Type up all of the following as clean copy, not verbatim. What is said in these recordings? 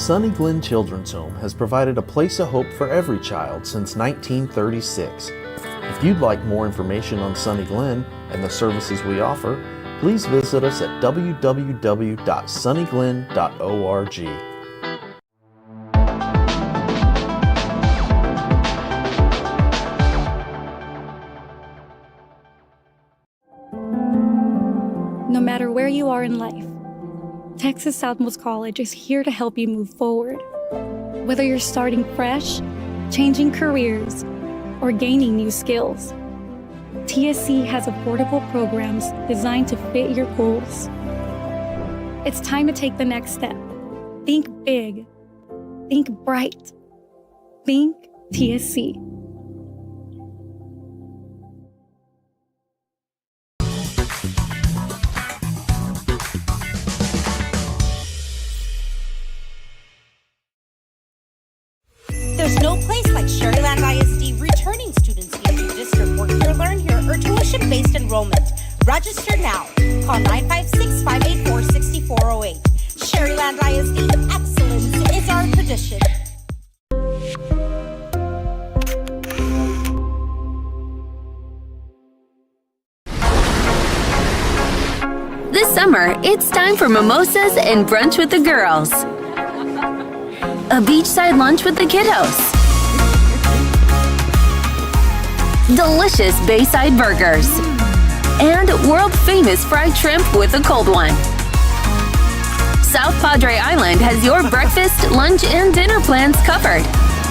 Sunny Glen Children's Home has provided a place of hope for every child since 1936. If you'd like more information on Sunny Glen and the services we offer, please visit us at www.sunnyglen.org. No matter where you are in life, Texas Southmost College is here to help you move forward. Whether you're starting fresh, changing careers, or gaining new skills, TSC has affordable programs designed to fit your goals. It's time to take the next step. Think big. Think bright. Think TSC. There's no place like Sharyland ISD returning students need to district work here, learn here, or tuition-based enrollment. Register now. Call 956-584-6408. Sharyland ISD, excellence is our tradition. This summer, it's time for mimosas and brunch with the girls. A beachside lunch with the kiddos. Delicious Bayside burgers. And world-famous fried shrimp with a cold one. South Padre Island has your breakfast, lunch, and dinner plans covered.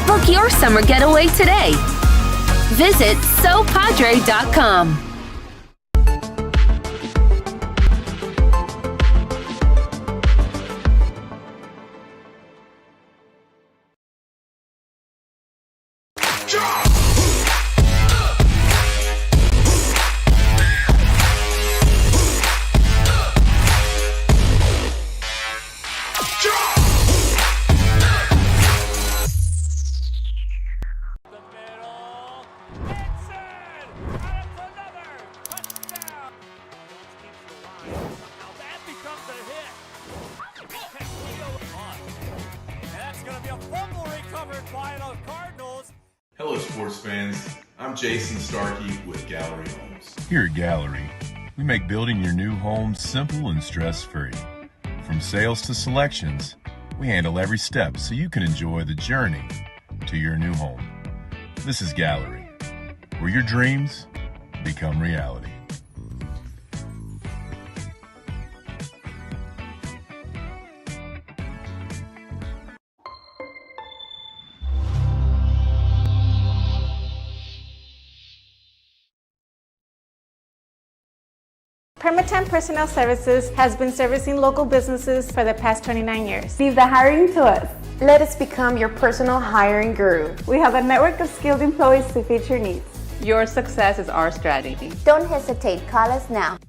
Book your summer getaway today. Visit sopadre.com. Hello sports fans, I'm Jason Starkey with Gallery Homes. Here at Gallery, we make building your new home simple and stress-free. From sales to selections, we handle every step so you can enjoy the journey to your new home. This is Gallery, where your dreams become reality. Permatemp Personnel Services has been servicing local businesses for the past 29 years. Leave the hiring to us. Let us become your personal hiring guru. We have a network of skilled employees to fit your needs. Your success is our strategy. Don't hesitate, call us now.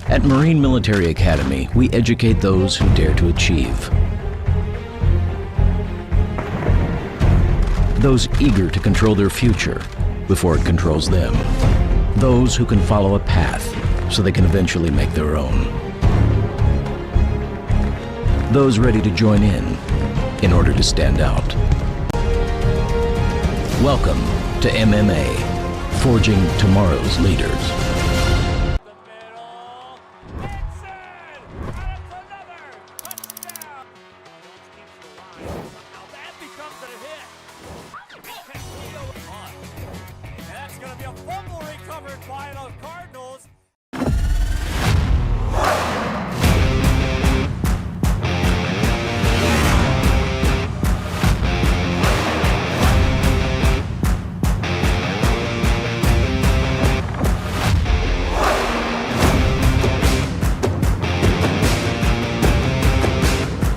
At Marine Military Academy, we educate those who dare to achieve. Those eager to control their future before it controls them. Those who can follow a path so they can eventually make their own. Those ready to join in order to stand out. Welcome to MMA, forging tomorrow's leaders.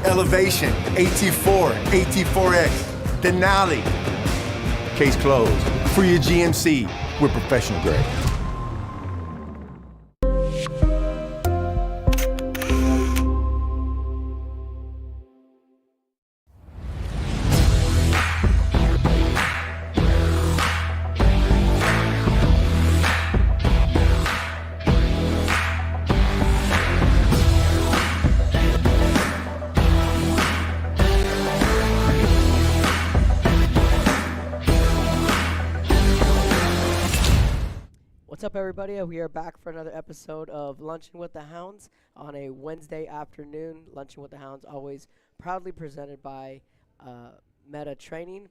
Elevation, AT4, AT4X, Denali. Case closed. For your GMC, we're professional grade. What's up, everybody? We are back for another episode of Lunchin with the Hounds on a Wednesday afternoon. Lunchin with the Hounds, always proudly presented by Meta Training,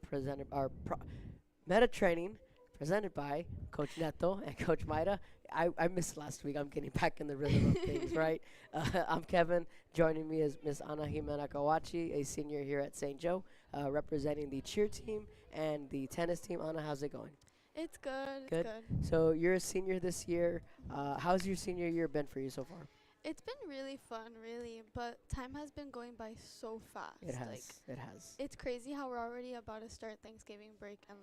Meta Training, presented by Coach Neto and Coach Maida. I missed last week. I'm getting back in the rhythm of things, right? I'm Kevin. Joining me is Miss Ana Jimena Kawachi, a senior here at St. Joe, representing the cheer team and the tennis team. Ana, how's it going? It's good. Good. It's good. So you're a senior this year. How's your senior year been for you so far? It's been really fun, really, but time has been going by so fast. It has. It has. It's crazy how we're already about to start Thanksgiving break, and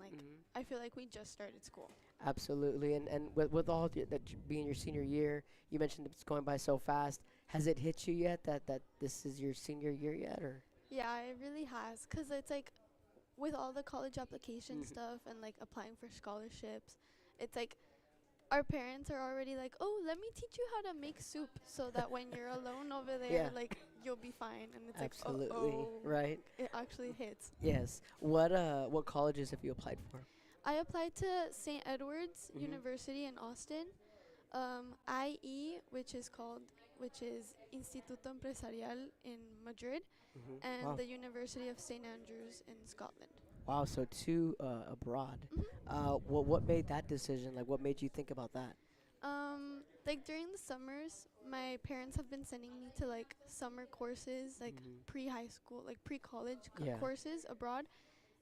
I feel like we just started school. Absolutely. And with all that being your senior year, you mentioned it's going by so fast. Has it hit you yet that this is your senior year yet, or? Yeah, it really has, because it's like with all the college application stuff and like applying for scholarships, it's like our parents are already like, oh, let me teach you how to make soup so that when you're alone over there, like, you'll be fine. And it's absolutely. like, oh, right? It actually hits. Yes. What colleges have you applied for? I applied to St. Edward's University in Austin, IE, which is Instituto Empresarial in Madrid, and the University of St. Andrews in Scotland. Wow, so 2 abroad. What made that decision? Like, what made you think about that? Like during the summers, my parents have been sending me to like summer courses, like pre-high school, like pre-college courses abroad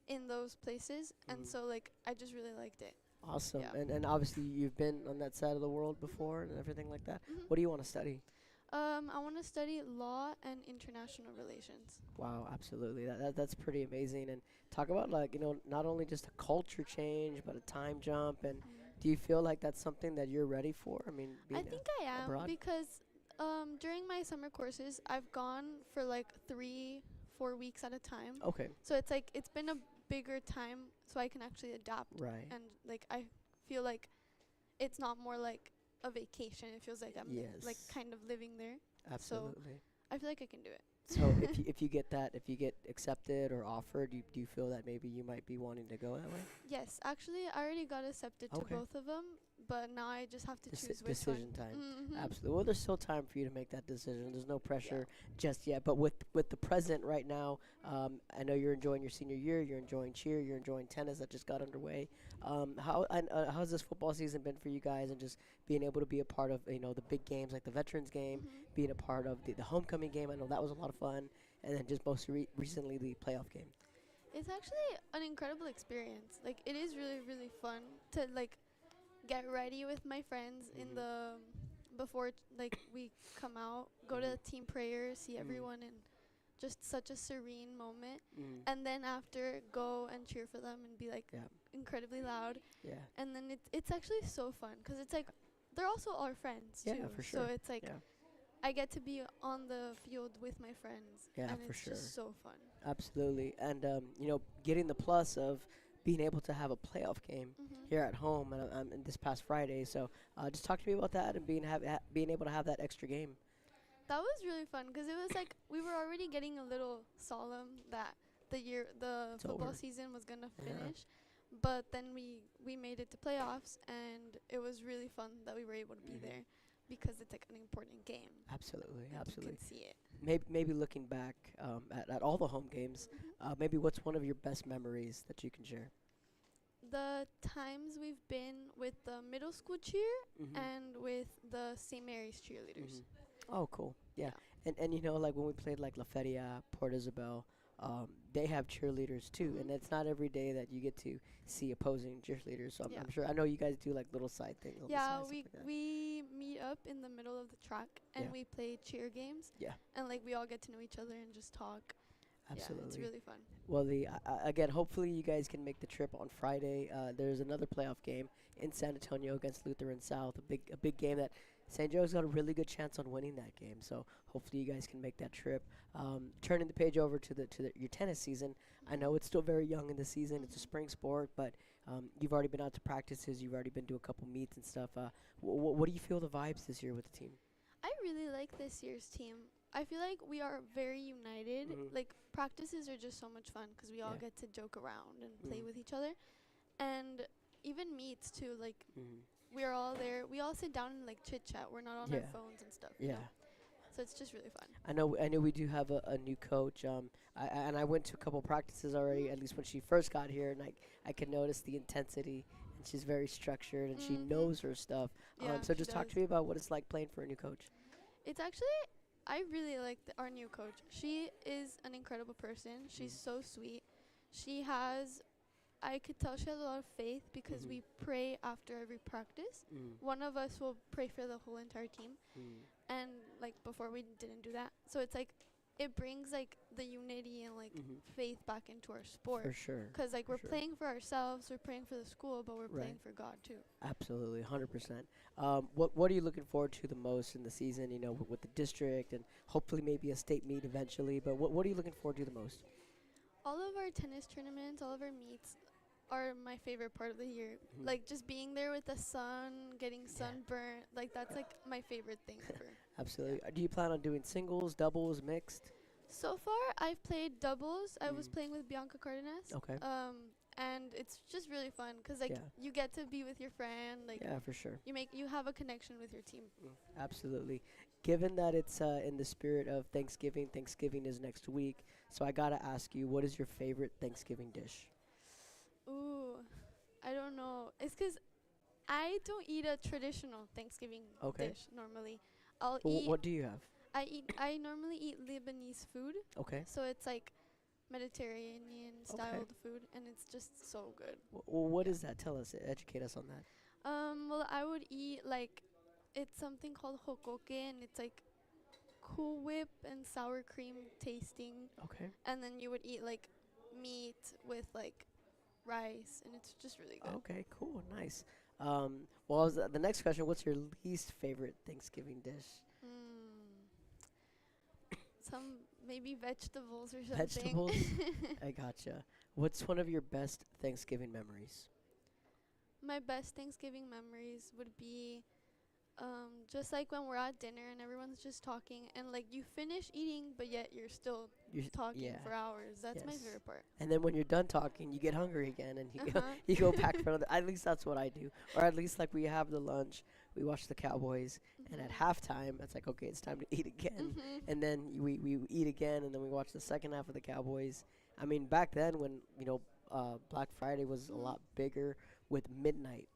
in those places, and so like I just really liked it. Awesome. Yeah. And obviously you've been on that side of the world before and everything like that. What do you want to study? I want to study law and international relations. Wow, absolutely. That's pretty amazing. And talk about, like, you know, not only just a culture change, but a time jump. And do you feel like that's something that you're ready for? I mean, I think I am abroad? Because during my summer courses, I've gone for like 3-4 weeks at a time. Okay. So it's like it's been a bigger time so I can actually adapt. Right. And like I feel like it's not more like a vacation. It feels like I'm like kind of living there. Absolutely. So I feel like I can do it. So if you get accepted or offered, do you feel that maybe you might be wanting to go that way? Yes, actually, I already got accepted to both of them, but now I just have to choose which decision one. time. Absolutely. Well, there's still time for you to make that decision. There's no pressure just yet. But with the present right now, I know you're enjoying your senior year. You're enjoying cheer. You're enjoying tennis that just got underway. How's this football season been for you guys, and just being able to be a part of, you know, the big games like the Veterans game, being a part of the homecoming game? I know that was a lot of fun, and then just most recently the playoff game. It's actually an incredible experience. Like, it is really, really fun to like get ready with my friends in the before like we come out, go to team prayer, see everyone, and just such a serene moment. And then after, go and cheer for them and be like incredibly loud. Yeah. And then it's actually so fun because it's like they're also our friends too. Yeah, for sure. So it's like I get to be on the field with my friends. Yeah, and for it's sure. just so fun. Absolutely. And you know, getting the plus of being able to have a playoff game here at home and this past Friday. So just talk to me about that and being able to have that extra game. That was really fun because it was like we were already getting a little solemn that the football season was gonna finish, but then we made it to playoffs, and it was really fun that we were able to be there because it's like an important game. Absolutely, and absolutely. you can see it. Maybe looking back at all the home games, maybe what's one of your best memories that you can share? The times we've been with the middle school cheer and with the St. Mary's cheerleaders. Oh, cool. Yeah. And you know, like when we played like La Feria, Port Isabel, they have cheerleaders too, and it's not every day that you get to see opposing cheerleaders. So I'm sure, I know you guys do like little side things. Yeah, we meet up in the middle of the track and we play cheer games. Yeah. And like we all get to know each other and just talk. Absolutely. Yeah, it's really fun. Well, again, hopefully you guys can make the trip on Friday. There's another playoff game in San Antonio against Lutheran South, a big game that St. Joe's got a really good chance on winning that game. So hopefully you guys can make that trip. Turning the page over to your tennis season. I know it's still very young in the season. It's a spring sport, but you've already been out to practices. You've already been to a couple meets and stuff. What do you feel the vibes this year with the team? I really like this year's team. I feel like we are very united. Like, practices are just so much fun because we all get to joke around and play with each other. And even meets, too. Like, we're all there. We all sit down and like chit chat. We're not on our phones and stuff. Yeah. You know? So it's just really fun. I know we do have a new coach. I went to a couple practices already, at least when she first got here, and I could notice the intensity. And she's very structured, and she knows her stuff. Yeah, so just talk to me about what it's like playing for a new coach. It's actually, I really like our new coach. She is an incredible person. She's so sweet. I could tell she has a lot of faith because we pray after every practice. One of us will pray for the whole entire team. And like before we didn't do that. So it's like it brings like the unity and like faith back into our sport. For sure. Because like we're playing for ourselves, we're praying for the school, but we're playing for God too. Absolutely, 100%. What are you looking forward to the most in the season? You know, with the district and hopefully maybe a state meet eventually. But what are you looking forward to the most? All of our tennis tournaments, all of our meets are my favorite part of the year. Like just being there with the sun, getting sunburnt, like that's like my favorite thing ever. Absolutely. Do you plan on doing singles, doubles, mixed? So far, I've played doubles. I was playing with Bianca Cardenas. Okay. And it's just really fun because like you get to be with your friend. Like for sure. You have a connection with your team. Absolutely. Given that it's in the spirit of Thanksgiving is next week. So I gotta ask you, what is your favorite Thanksgiving dish? Ooh, I don't know. It's because I don't eat a traditional Thanksgiving dish normally. What do you have? I normally eat Lebanese food. Okay. So it's like Mediterranean styled food, and it's just so good. Well, what is that? Tell us. Educate us on that. Well, I would eat like it's something called hokoke, and it's like Cool Whip and sour cream tasting. Okay. And then you would eat like meat with like rice, and it's just really good. Okay, cool, nice. Well, the next question, what's your least favorite Thanksgiving dish? Some maybe vegetables or something. Vegetables? I gotcha. What's one of your best Thanksgiving memories? My best Thanksgiving memories would be just like when we're at dinner and everyone's just talking and like you finish eating but yet you're still talking for hours. That's my favorite part. And then when you're done talking, you get hungry again and you go back for another. At least that's what I do. Or at least like we have the lunch, we watch the Cowboys, and at halftime it's like, okay, it's time to eat again. And then we eat again, and then we watch the second half of the Cowboys. I mean, back then when Black Friday was a lot bigger with midnight.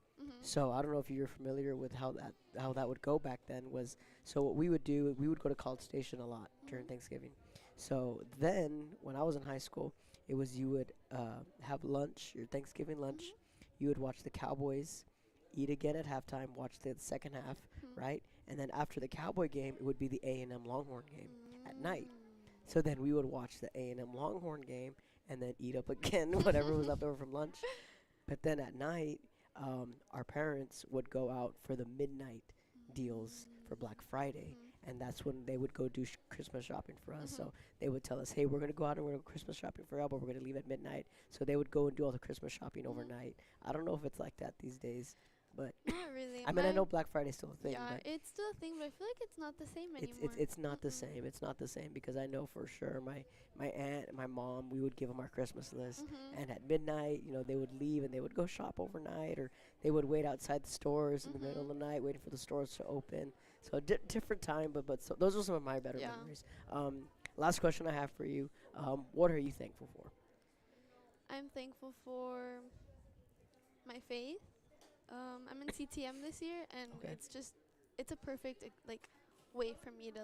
So I don't know if you're familiar with how that would go back then. So what we would do, we would go to College Station a lot during Thanksgiving. So then when I was in high school, it was you would have lunch, your Thanksgiving lunch. You would watch the Cowboys, eat again at halftime, watch the second half, right? And then after the Cowboy game, it would be the A&M Longhorn game at night. So then we would watch the A&M Longhorn game and then eat up again whatever was left over from lunch. But then at night, our parents would go out for the midnight deals for Black Friday, and that's when they would go do Christmas shopping for us. So they would tell us, hey, we're going to go out and we're going to go Christmas shopping for y'all, but we're going to leave at midnight. So they would go and do all the Christmas shopping overnight. I don't know if it's like that these days, but not really. I mean, I know Black Friday's still a thing. Yeah, but it's still a thing, but I feel like it's not the same anymore. It's not the same. It's not the same because I know for sure my aunt and my mom, we would give them our Christmas list, and at midnight, they would leave and they would go shop overnight, or they would wait outside the stores in the middle of the night waiting for the stores to open. So different time, but so those are some of my better memories. Last question I have for you: what are you thankful for? I'm thankful for my faith. I'm in CTM this year, and it's a perfect way for me to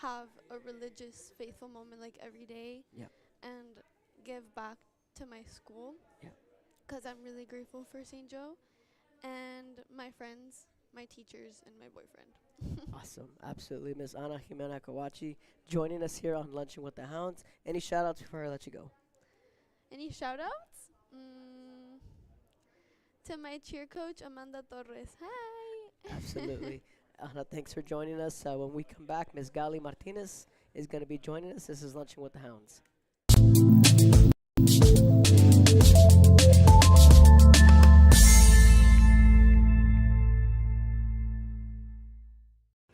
have a religious faithful moment every day and give back to my school because I'm really grateful for St. Joe and my friends, my teachers, and my boyfriend. Awesome. Absolutely. Miss Ana Jimena Kawachi joining us here on Lunchin with the Hounds. Any shout outs before I let you go? Any shout outs? To my cheer coach, Amanda Torres. Hi. Absolutely. Ana, thanks for joining us. When we come back, Ms. Gali Martinez is going to be joining us. This is Lunchin with the Hounds.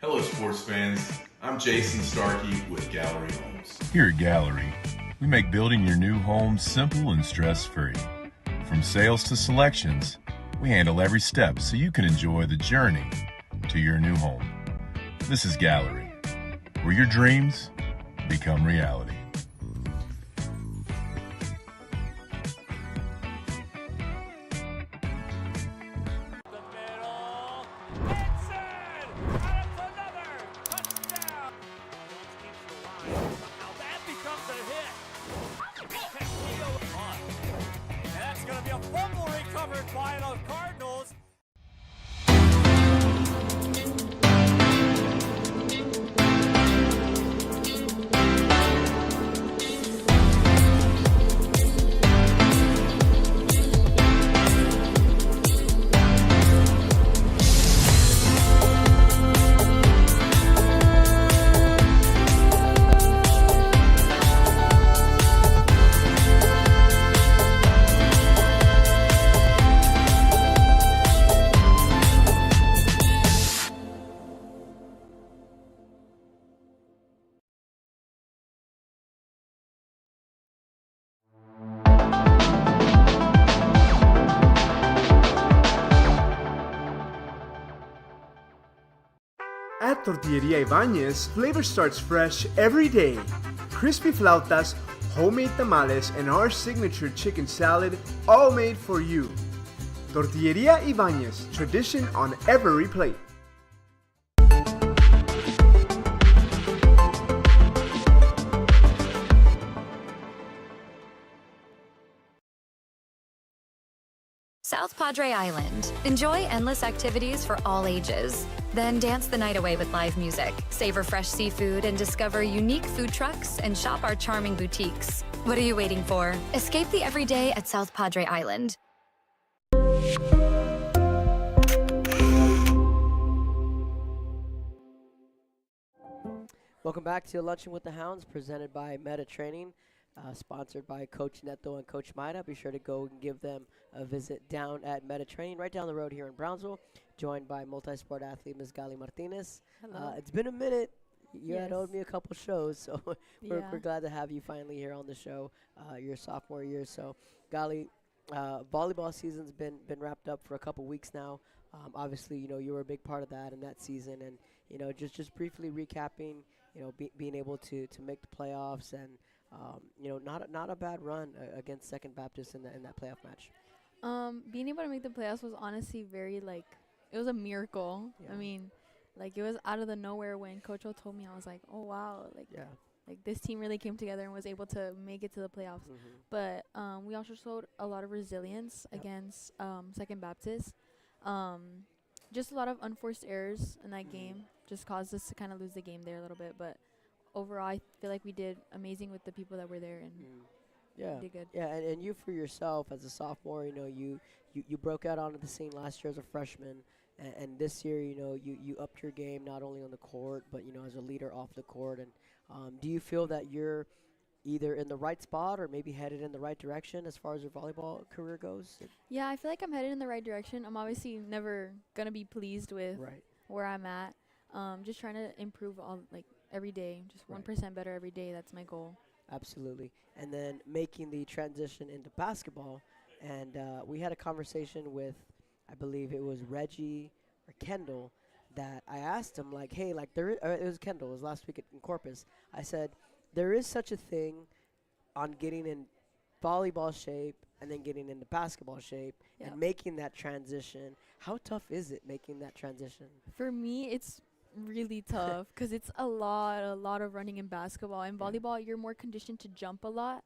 Hello, sports fans. I'm Jason Starkey with Gallery Homes. Here at Gallery, we make building your new home simple and stress-free. From sales to selections, We handle every step so you can enjoy the journey to your new home. This is Gallery, where your dreams become reality. At Tortilleria Ibañez, flavor starts fresh every day. Crispy flautas, homemade tamales, and our signature chicken salad, all made for you. Tortilleria Ibañez, tradition on every plate. South Padre Island. Enjoy endless activities for all ages. Then dance the night away with live music, savor fresh seafood, and discover unique food trucks and shop our charming boutiques. What are you waiting for? Escape the everyday at South Padre Island. Welcome back to Lunchin with the Hounds, presented by Meta Training, sponsored by Coach Neto and Coach Maida. Be sure to go and give them a visit down at Meta Training, right down the road here in Brownsville, joined by multi-sport athlete Ms. Gali Martinez. It's been a minute. You had owed me a couple shows, so we're glad to have you finally here on the show. Your sophomore year, so Gali, volleyball season's been wrapped up for a couple weeks now. Obviously, you were a big part of that in that season, and just briefly recapping, being able to make the playoffs, and not a bad run against Second Baptist in that playoff match. Being able to make the playoffs was honestly very it was a miracle. Yeah. I mean, it was out of the nowhere when Coach O told me. I was like, oh wow, this team really came together and was able to make it to the playoffs. But we also showed a lot of resilience against Second Baptist. Just a lot of unforced errors in that game just caused us to kind of lose the game there a little bit. But overall, I feel like we did amazing with the people that were there and did good. Yeah, and you for yourself as a sophomore, you broke out onto the scene last year as a freshman, and this year, you upped your game not only on the court but as a leader off the court. And do you feel that you're either in the right spot or maybe headed in the right direction as far as your volleyball career goes? Yeah, I feel like I'm headed in the right direction. I'm obviously never gonna be pleased with where I'm at. Just trying to improve every day, just 1% better every day. That's my goal. Absolutely. And then making the transition into basketball, and we had a conversation with, I believe it was Reggie or Kendall, that I asked him hey, it was Kendall. It was last week in Corpus. I said, there is such a thing on getting in volleyball shape and then getting into basketball shape and making that transition. How tough is it making that transition? For me, it's really tough because it's a lot of running in basketball. In volleyball, you're more conditioned to jump a lot,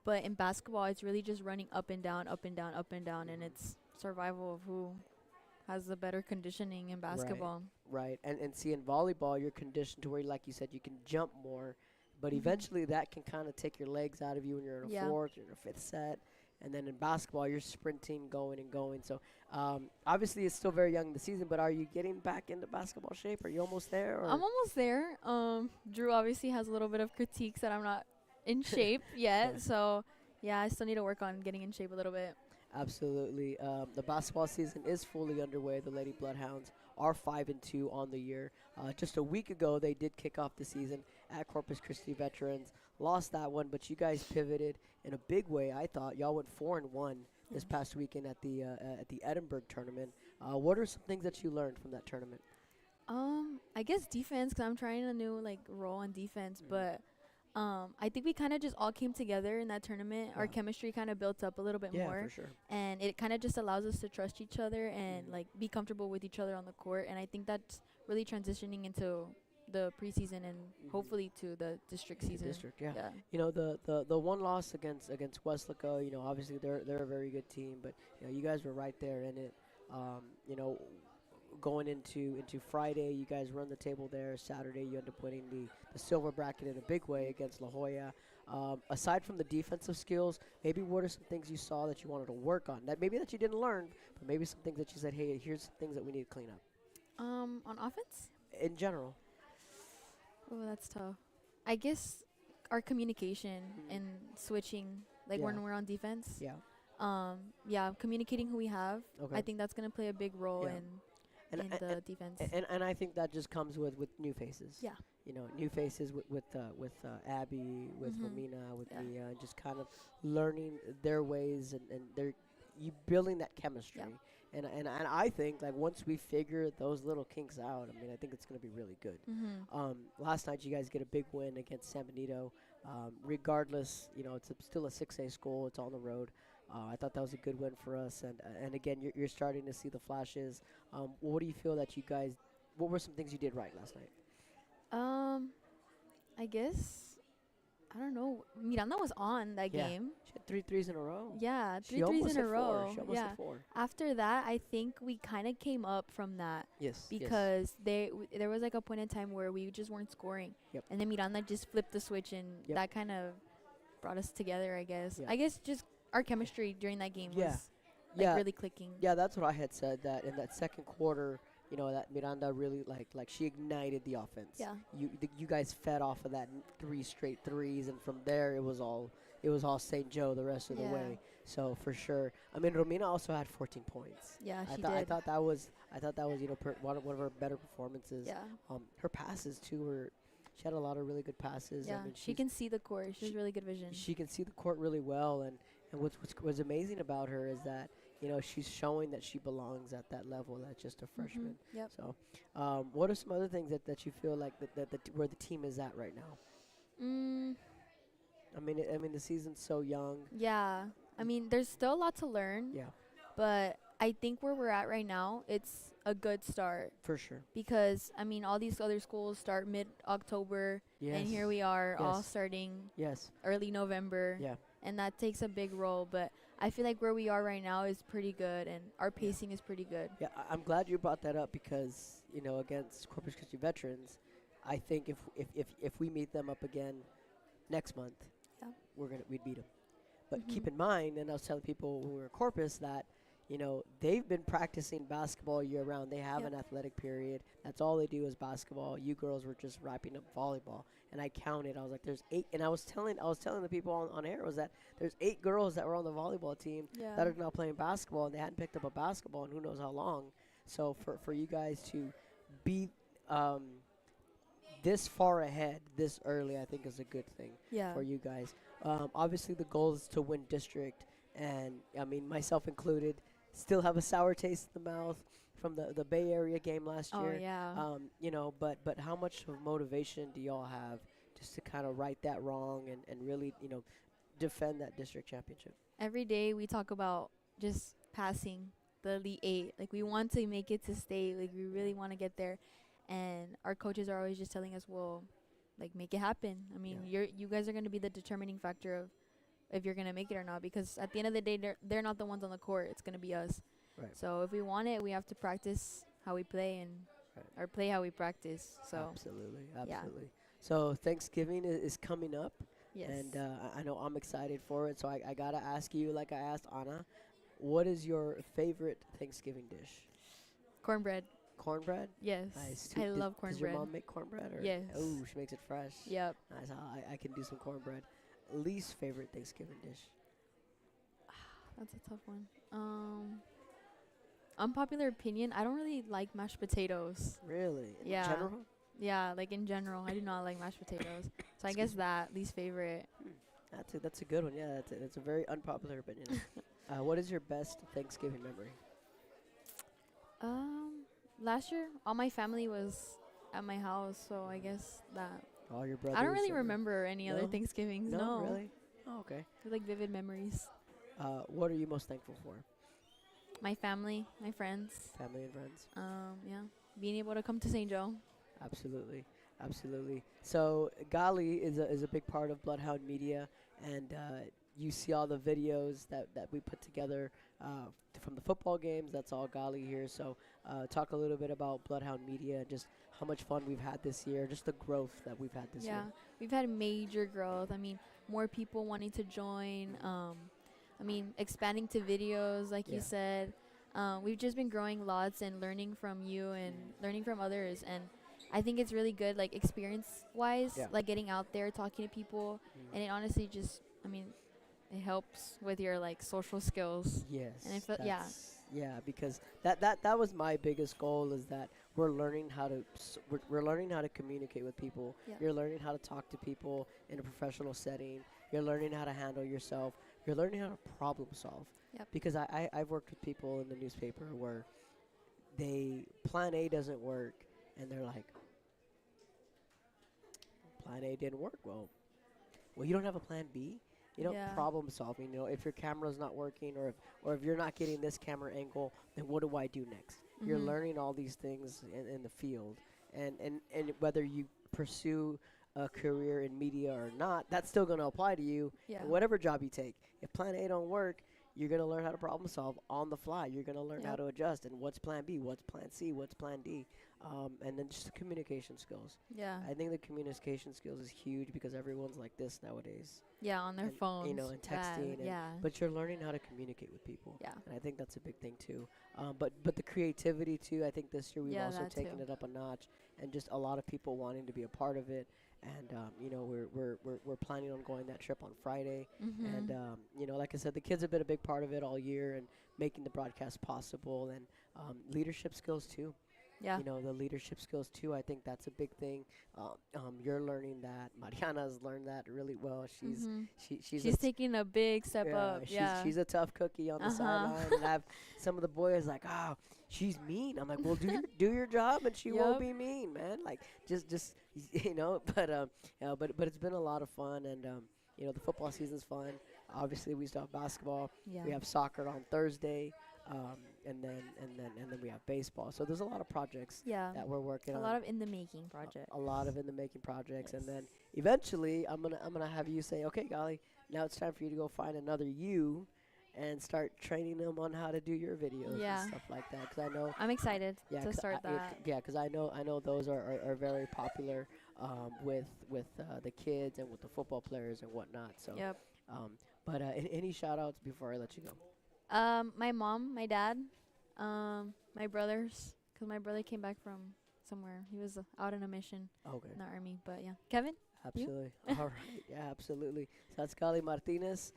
but in basketball, it's really just running up and down, up and down, up and down, and it's survival of who has the better conditioning in basketball. Right. And see, in volleyball, you're conditioned to where, like you said, you can jump more, but eventually that can kind of take your legs out of you when you're in a fourth or a fifth set. And then in basketball, you're sprinting, going and going. So obviously, it's still very young in the season, but are you getting back into basketball shape? Are you almost there? Or? I'm almost there. Drew obviously has a little bit of critiques that I'm not in shape yet. So, yeah, I still need to work on getting in shape a little bit. Absolutely. The basketball season is fully underway. The Lady Bloodhounds are 5-2 on the year. Just a week ago, they did kick off the season at Corpus Christi Veterans. Lost that one, but you guys pivoted in a big way. I thought y'all went 4-1 this past weekend at the Edinburgh tournament. What are some things that you learned from that tournament? I guess defense, because I'm trying a new like role on defense, but I think we kind of just all came together in that tournament. Our chemistry kind of built up a little bit more, for sure. and it kind of just allows us to trust each other and like be comfortable with each other on the court. And I think that's really transitioning into the preseason and hopefully to the district season. Yeah. You know, the one loss against Westlaco, you know, obviously they're a very good team, but you know, you guys were right there in it. You know, going into Friday, you guys run the table there. Saturday, you end up winning the silver bracket in a big way against La Jolla. Aside from the defensive skills, maybe what are some things you saw that you wanted to work on? That maybe that you didn't learn, but maybe some things that you said, hey, here's some things that we need to clean up. On offense? In general. Oh, that's tough. I guess our communication and switching, like when we're on defense. Communicating who we have. Okay. I think that's gonna play a big role in the defense. And I think that just comes with new faces. Yeah. You know, new faces with Abby, with Romina, with Mia, and just kind of learning their ways and their building that chemistry. And I think like once we figure those little kinks out, I mean, I think it's going to be really good. Last night you guys get a big win against San Benito. Regardless, you know, it's still a 6A school. It's on the road. I thought that was a good win for us. And again, you're starting to see the flashes. What do you feel that you guys? What were some things you did right last night? I guess. I don't know. Miranda was on that game. She had 3 threes in a row. Yeah, She 3 threes almost in a hit row. 4. She almost hit 4. After that, I think we kind of came up from that. Yes. Because there was like a point in time where we just weren't scoring. Yep. And then Miranda just flipped the switch, and that kind of brought us together, I guess. Yeah. I guess just our chemistry during that game was really clicking. Yeah, that's what I had said, that in that second quarter, you know, that Miranda really like she ignited the offense. Yeah. You guys fed off of that 3 straight threes, and from there it was all St. Joe the rest of the way. So for sure, I mean, Romina also had 14 points. Yeah, she did. I thought that was you know one of her better performances. Yeah. Her passes too she had a lot of really good passes. Yeah, I mean, she can see the court. She has really good vision. She can see the court really well, and what's amazing about her is that, you know, she's showing that she belongs at that level. That's just a freshman. Yep. So, what are some other things that you feel like that where the team is at right now? I mean, the season's so young. Yeah. I mean, there's still a lot to learn. Yeah. But I think where we're at right now, it's a good start. For sure. Because, I mean, all these other schools start mid-October. Yes. And here we are all Yes. starting Yes. early November. Yeah. And that takes a big role. But I feel like where we are right now is pretty good, and our pacing is pretty good. Yeah, I'm glad you brought that up because, you know, against Corpus Christi veterans, I think if we meet them up again next month, we'd beat them. But keep in mind, and I was telling people when we were in Corpus that, you know, they've been practicing basketball year round. They have an athletic period. That's all they do is basketball. You girls were just wrapping up volleyball. And I counted. I was like, there's 8. And I was telling the people on air was that there's 8 girls that were on the volleyball team that are now playing basketball, and they hadn't picked up a basketball in who knows how long. So for you guys to be this far ahead this early, I think is a good thing for you guys. Obviously, the goal is to win district. And, I mean, myself included, still have a sour taste in the mouth from the Bay Area game last year. Oh, yeah. You know, but how much of motivation do y'all have just to kind of right that wrong and really, you know, defend that district championship? Every day we talk about just passing the Elite 8. Like, we want to make it to state. Like, we really want to get there. And our coaches are always just telling us, well, like, make it happen. I mean, you guys are going to be the determining factor of if you're going to make it or not, because at the end of the day, they're not the ones on the court. It's going to be us. Right. So if we want it, we have to practice how we play and or play how we practice. So Absolutely. So Thanksgiving is coming up. Yes. And I know I'm excited for it. So I got to ask you, like I asked Anna, what is your favorite Thanksgiving dish? Cornbread. Cornbread? Yes. Nice. I love cornbread. Does your mom make cornbread? Or Yes. Oh, she makes it fresh. Yep. Nice. I can do some cornbread. Least favorite Thanksgiving dish? That's a tough one. Unpopular opinion, I don't really like mashed potatoes. Really? In Yeah. general? Yeah, like in general, I do not like mashed potatoes. So I guess that least favorite. That's a good one. Yeah, that's a very unpopular opinion. What is your best Thanksgiving memory? Last year, all my family was at my house, so I guess that. All your brothers. I don't really remember any other No? Thanksgivings. No, really? Oh, okay. They're like vivid memories. What are you most thankful for? My family, my friends. Family and friends. Yeah, being able to come to St. Joe. Absolutely, absolutely. So Gali is a big part of Bloodhound Media, and you see all the videos that we put together from the football games. That's all Gali here. So talk a little bit about Bloodhound Media and just how much fun we've had this year, just the growth that we've had this year. Yeah, we've had major growth. I mean, more people wanting to join. I mean, expanding to videos, like you said. We've just been growing lots and learning from you and learning from others. And I think it's really good, like, experience-wise, like, getting out there, talking to people. And it honestly just, I mean, it helps with your, like, social skills. Yes. And it yeah, because that was my biggest goal, is that we're learning how to we're learning how to communicate with people. Yeah. You're learning how to talk to people in a professional setting. You're learning how to handle yourself. You're learning how to problem solve. Yep. Because I've worked with people in the newspaper where plan A doesn't work, and they're like, plan A didn't work. Well, you don't have a plan B. You know, problem solving. You know, if your camera's not working, or if you're not getting this camera angle, then what do I do next? You're learning all these things in the field, and whether you pursue a career in media or not, that's still going to apply to you. Yeah. Whatever job you take. If plan A don't work, you're going to learn how to problem solve on the fly. You're going to learn how to adjust. And what's plan B? What's plan C? What's plan D? And then just the communication skills. Yeah. I think the communication skills is huge because everyone's like this nowadays. Yeah, on their phones. You know, and texting. But you're learning how to communicate with people. Yeah. And I think that's a big thing too. But the creativity too, I think this year we've also taken it up a notch, and just a lot of people wanting to be a part of it. And you know, we're planning on going that trip on Friday. And you know, like I said, the kids have been a big part of it all year, and making the broadcast possible, and leadership skills too. Yeah. You know, the leadership skills too. I think that's a big thing. You're learning that. Mariana's learned that really well. She's taking a big step up. She's a tough cookie on the sideline, and I have some of the boys like, oh, she's mean. I'm like, well, do your job, and she won't be mean, man. Like, just you know. But it's been a lot of fun, and you know, the football season's fun. Obviously, we still have basketball. Yeah. We have soccer on Thursday. And then we have baseball. So there's a lot of projects that we're working on. A lot of in the making projects. A lot of in the making projects, and then eventually I'm gonna have you say, okay, Gali, now it's time for you to go find another you, and start training them on how to do your videos and stuff like that. Because I know I'm excited to start that. Because I know those are very popular with the kids and with the football players and whatnot. So but any shout outs before I let you go? My mom, my dad, my brothers, because my brother came back from somewhere. He was out on a mission in the army. But yeah, Kevin? Absolutely. All right. Yeah, absolutely. So that's Gali Martinez.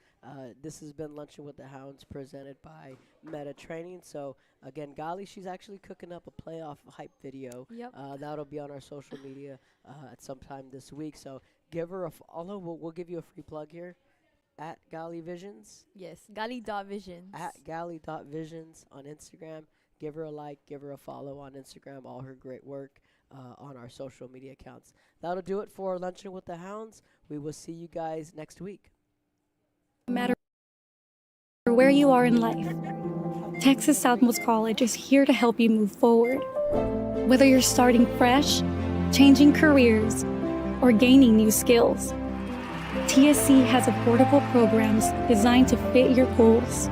This has been Lunchin with the Hounds, presented by Meta Training. So again, Gali, she's actually cooking up a playoff hype video. Yep. That'll be on our social media at some time this week. So give her a follow. We'll give you a free plug here. At Gali Visions. Yes, Gali.Visions. At Gali.Visions on Instagram. Give her a like, give her a follow on Instagram. All her great work on our social media accounts. That'll do it for Lunchin with the Hounds. We will see you guys next week. No matter where you are in life, Texas Southmost College is here to help you move forward. Whether you're starting fresh, changing careers, or gaining new skills, TSC has affordable programs designed to fit your goals.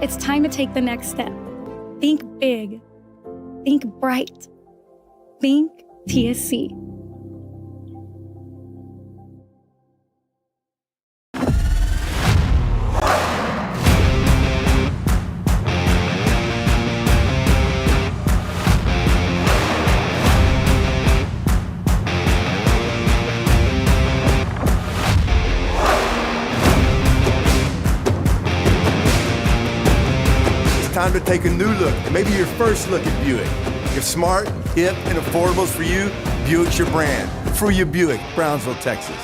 It's time to take the next step. Think big. Think bright. Think TSC. Time to take a new look, maybe your first look at Buick. If smart, hip, and affordable is for you, Buick's your brand. Fruya Buick, Brownsville, Texas.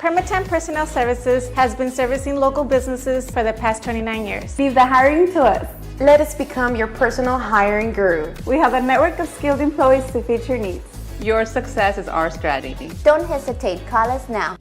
Permatemp Personnel Services has been servicing local businesses for the past 29 years. Leave the hiring to us. Let us become your personal hiring guru. We have a network of skilled employees to fit your needs. Your success is our strategy. Don't hesitate, call us now.